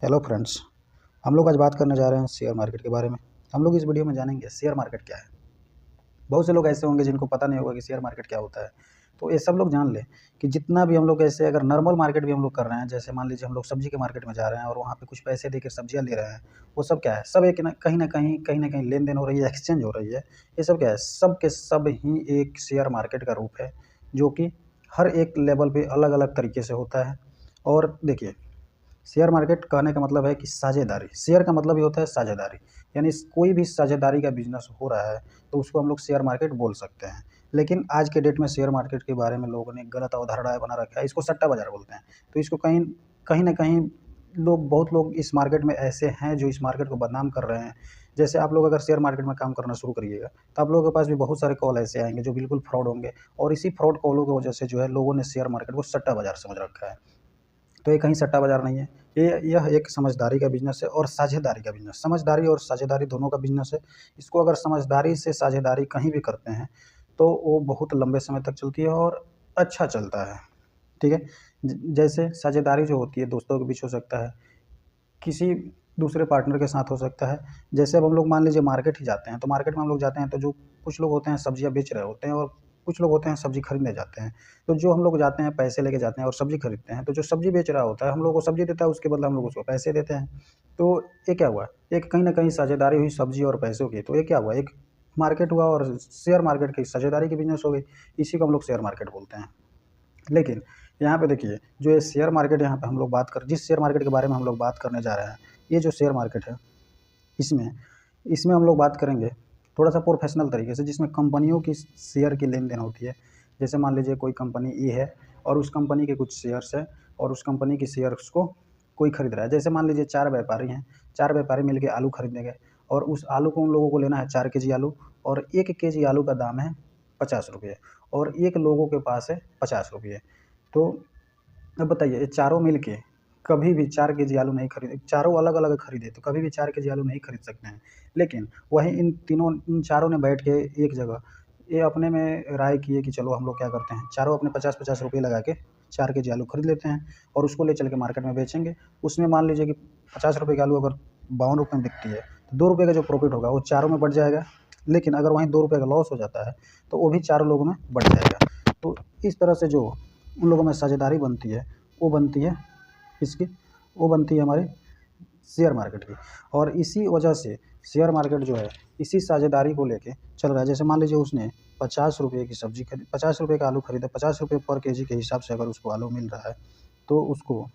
Hello friends. हम लोग आज बात करने जा रहे हैं शेयर मार्केट के बारे में। हम लोग इस वीडियो में जानेंगे शेयर मार्केट क्या है। बहुत से लोग ऐसे होंगे जिनको पता नहीं होगा कि शेयर मार्केट क्या होता है। तो ये सब लोग जान लें कि जितना भी हम लोग ऐसे अगर नॉर्मल मार्केट भी हम लोग कर रहे हैं, जैसे मान लीजिए हम लोग सब्जी के मार्केट में जा रहे हैं और वहाँ पे कुछ पैसे देकर सब्जियाँ ले रहे हैं, वो सब क्या है, सब एक ना कहीं ना कहीं लेन देन हो रही है, एक्सचेंज हो रही है। ये सब क्या है, सब के सब ही एक शेयर मार्केट का रूप है, जो कि हर एक लेवल पे अलग अलग तरीके से होता है। और देखिए, शेयर मार्केट कहने का मतलब है कि साझेदारी। शेयर का मतलब ये होता है साझेदारी, यानी कोई भी साझेदारी का बिजनेस हो रहा है तो उसको हम लोग शेयर मार्केट बोल सकते हैं। लेकिन आज के डेट में शेयर मार्केट के बारे में लोगों ने गलत अवधारणा बना रखा है, इसको सट्टा बाजार बोलते हैं। तो इसको कहीं कहीं ना कहीं बहुत लोग इस मार्केट में ऐसे हैं जो इस मार्केट को बदनाम कर रहे हैं। जैसे आप लोग अगर शेयर मार्केट में काम करना शुरू करिएगा तो आप लोगों के पास भी बहुत सारे कॉल ऐसे आएंगे जो बिल्कुल फ्रॉड होंगे, और इसी फ्रॉड कॉलों की वजह से जो है लोगों ने शेयर मार्केट को सट्टा बाजार समझ रखा है। तो ये कहीं सट्टा बाजार नहीं है, यह एक समझदारी का बिजनेस है और साझेदारी का बिजनेस। समझदारी और साझेदारी दोनों का बिजनेस है। इसको अगर समझदारी से साझेदारी कहीं भी करते हैं तो वो बहुत लंबे समय तक चलती है और अच्छा चलता है। ठीक है। जैसे साझेदारी जो होती है दोस्तों के बीच हो सकता है, किसी दूसरे पार्टनर के साथ हो सकता है। जैसे अब हम लोग मान लीजिए मार्केट ही जाते हैं, तो मार्केट में हम लोग जाते हैं तो जो कुछ लोग होते हैं सब्जियां बेच रहे होते हैं और कुछ लोग होते हैं सब्जी खरीदने जाते हैं। तो जो हम लोग जाते हैं पैसे लेके जाते हैं और सब्जी खरीदते हैं, तो जो सब्जी बेच रहा होता है हम लोग को सब्जी देता है, उसके बदले हम लोग उसको पैसे देते हैं। तो ये क्या हुआ, एक कहीं ना कहीं साझेदारी हुई सब्जी और पैसों की। तो ये क्या हुआ, एक मार्केट हुआ और शेयर मार्केट की साझेदारी की बिजनेस हो गई। इसी को हम लोग शेयर मार्केट बोलते हैं। लेकिन यहाँ पे देखिए, जो ये शेयर मार्केट यहाँ पे हम लोग बात कर जिस शेयर मार्केट के बारे में हम लोग बात करने जा रहे हैं, ये जो शेयर मार्केट है, इसमें इसमें हम लोग बात करेंगे थोड़ा सा प्रोफेशनल तरीके से, जिसमें कंपनियों की शेयर की लेन देन होती है। जैसे मान लीजिए कोई कंपनी ए है और उस कंपनी के कुछ शेयर्स है और उस कंपनी की शेयर्स को कोई खरीद रहा है। जैसे मान लीजिए 4 व्यापारी हैं, 4 व्यापारी मिलकर आलू खरीदने गए और उस आलू को उन लोगों को लेना है 4 केजी आलू, और 1 केजी आलू का दाम है 50 रुपये, और एक लोगों के पास है 50 रुपये। तो अब बताइए, ये चारों मिल के कभी भी 4 केजी आलू नहीं खरीदे, चारों अलग अलग खरीदे तो कभी भी 4 केजी आलू नहीं खरीद सकते हैं। लेकिन वहीं इन चारों ने बैठ के एक जगह ये अपने में राय किए कि चलो हम लोग क्या करते हैं, चारों अपने 50-50 रुपये लगा के 4 केजी आलू खरीद लेते हैं और उसको ले चल के मार्केट में बेचेंगे। उसमें मान लीजिए कि 50 रुपये की आलू अगर 52 रुपये में बिकती है तो 2 रुपये का जो प्रॉफिट होगा वो चारों में बढ़ जाएगा। लेकिन अगर वहीं 2 रुपये का लॉस हो जाता है तो वो भी चारों लोगों में बढ़ जाएगा। तो इस तरह से जो उन लोगों में साझेदारी बनती है वो बनती है इसकी वो बनती है हमारी शेयर मार्केट की। और इसी वजह से शेयर मार्केट जो है इसी साझेदारी को लेके चल रहा है। जैसे मान लीजिए उसने 50 रुपये की सब्जी खरीद 50 रुपये का आलू खरीदा, 50 रुपये पर केजी के हिसाब से अगर उसको आलू मिल रहा है तो उसको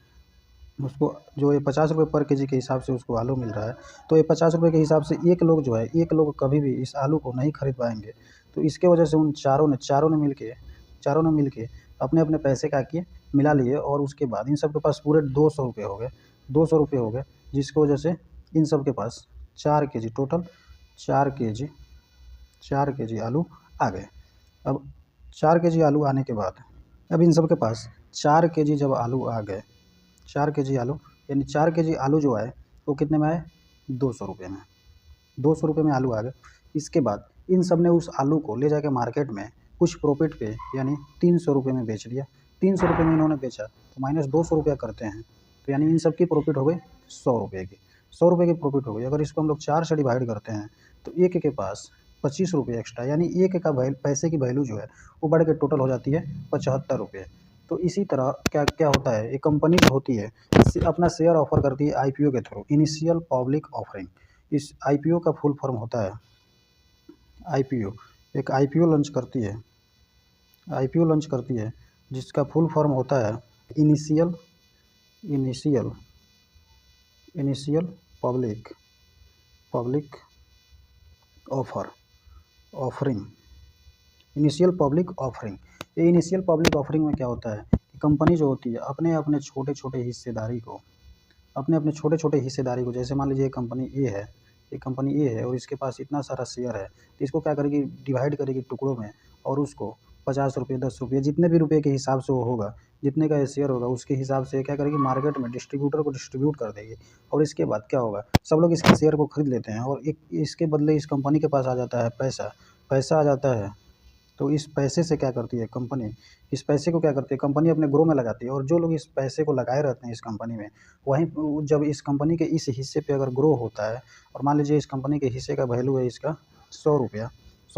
उसको जो ये 50 रुपये पर केजी के हिसाब से उसको आलू मिल रहा है, तो ये 50 रुपये के हिसाब से एक लोग जो है, एक लोग कभी भी इस आलू को नहीं खरीद पाएंगे। तो इसके वजह से उन चारों ने मिल के अपने अपने पैसे क्या किए, मिला लिए, और उसके बाद इन सब के पास पूरे 200 रुपये हो गए। 200 रुपये हो गए, जिसकी वजह से इन सब के पास 4 केजी टोटल 4 केजी 4 केजी आलू आ गए। अब 4 केजी आलू आने के बाद अब इन सब के पास 4 केजी जब आलू आ गए, 4 केजी आलू, यानी 4 केजी आलू जो आए वो कितने में आए, 200 रुपये में। 200 रुपये में आलू आ गए। इसके बाद इन सब ने उस आलू को ले जाके मार्केट में कुछ प्रॉफिट पे, यानी 300 रुपये में बेच दिया। 300 रुपये में इन्होंने बेचा तो माइनस 200 रुपया करते हैं, तो यानी इन सब की प्रॉफिट हो गई 100 रुपये की। 100 रुपये की प्रॉफिट हो गई। अगर इसको हम लोग 4 से डिवाइड करते हैं तो एक के पास 25 रुपये एक्स्ट्रा, यानी एक का पैसे की वैल्यू जो है वो बढ़ के टोटल हो जाती है 75 रुपये। तो इसी तरह क्या क्या होता है, एक कंपनी जो होती है अपना शेयर ऑफर करती है आईपीओ के थ्रू, इनिशियल पब्लिक ऑफरिंग। इस आईपीओ का फुल फॉर्म होता है आईपीओ। एक आईपीओ लॉन्च करती है जिसका फुल फॉर्म होता है initial initial initial public public offer offering initial public offering. ये इनिशियल पब्लिक ऑफरिंग में क्या होता है कि कंपनी जो होती है अपने अपने छोटे छोटे हिस्सेदारी को, जैसे मान लीजिए कंपनी ए है और इसके पास इतना सारा शेयर है, तो इसको क्या करेगी, डिवाइड करेगी टुकड़ों में, और उसको 50 रुपये 10 रुपये जितने भी रुपये के हिसाब से वो होगा, जितने का ये शेयर होगा उसके हिसाब से क्या करेगी, मार्केट में डिस्ट्रीब्यूटर को डिस्ट्रीब्यूट कर देगी। और इसके बाद क्या होगा, सब लोग इसके शेयर को खरीद लेते हैं और एक इसके बदले इस कंपनी के पास आ जाता है पैसा आ जाता है तो इस पैसे से क्या करती है कंपनी, इस पैसे को क्या करती है कंपनी अपने ग्रो में लगाती है। और जो लोग इस पैसे को लगाए रहते हैं इस कंपनी में, वहीं जब इस कंपनी के इस हिस्से पे अगर ग्रो होता है, और मान लीजिए इस कंपनी के हिस्से का वैल्यू है इसका 100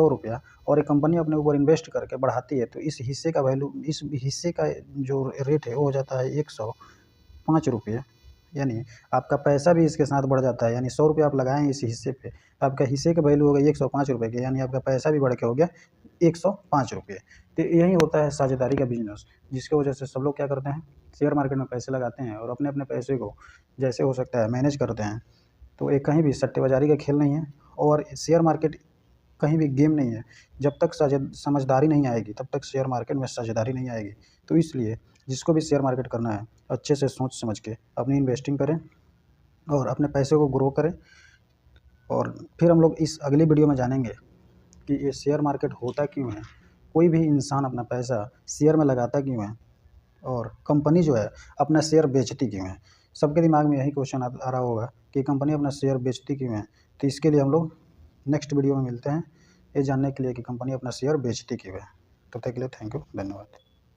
रुपया, और एक कंपनी अपने ऊपर इन्वेस्ट करके बढ़ाती है, तो इस हिस्से का वैल्यू, इस हिस्से का जो रेट है वो हो जाता है 105 रुपये। यानी आपका पैसा भी इसके साथ बढ़ जाता है। यानी 100 रुपये आप लगाएँ इस हिस्से पे, तो आपका हिस्से का वैल्यू हो गया 105 रुपये के, यानी आपका पैसा भी बढ़ के हो गया 105 रुपये। तो यही होता है साझेदारी का बिजनेस, जिसकी वजह से सब लोग क्या करते हैं, शेयर मार्केट में पैसे लगाते हैं और अपने अपने पैसे को जैसे हो सकता है मैनेज करते हैं। तो ये कहीं भी सट्टेबाज़ी का खेल नहीं है, और शेयर मार्केट कहीं भी गेम नहीं है। जब तक समझदारी नहीं आएगी तब तक शेयर मार्केट में साझेदारी नहीं आएगी। तो इसलिए जिसको भी शेयर मार्केट करना है, अच्छे से सोच समझ के अपनी इन्वेस्टिंग करें और अपने पैसे को ग्रो करें। और फिर हम लोग इस अगली वीडियो में जानेंगे कि ये शेयर मार्केट होता क्यों है, कोई भी इंसान अपना पैसा शेयर में लगाता क्यों है, और कंपनी जो है अपना शेयर बेचती क्यों है। सबके दिमाग में यही क्वेश्चन आ रहा होगा कि कंपनी अपना शेयर बेचती क्यों है। तो इसके लिए हम लोग नेक्स्ट वीडियो में मिलते हैं, ये जानने के लिए कि कंपनी अपना शेयर बेचती क्यों है। तब तक के लिए थैंक यू, धन्यवाद।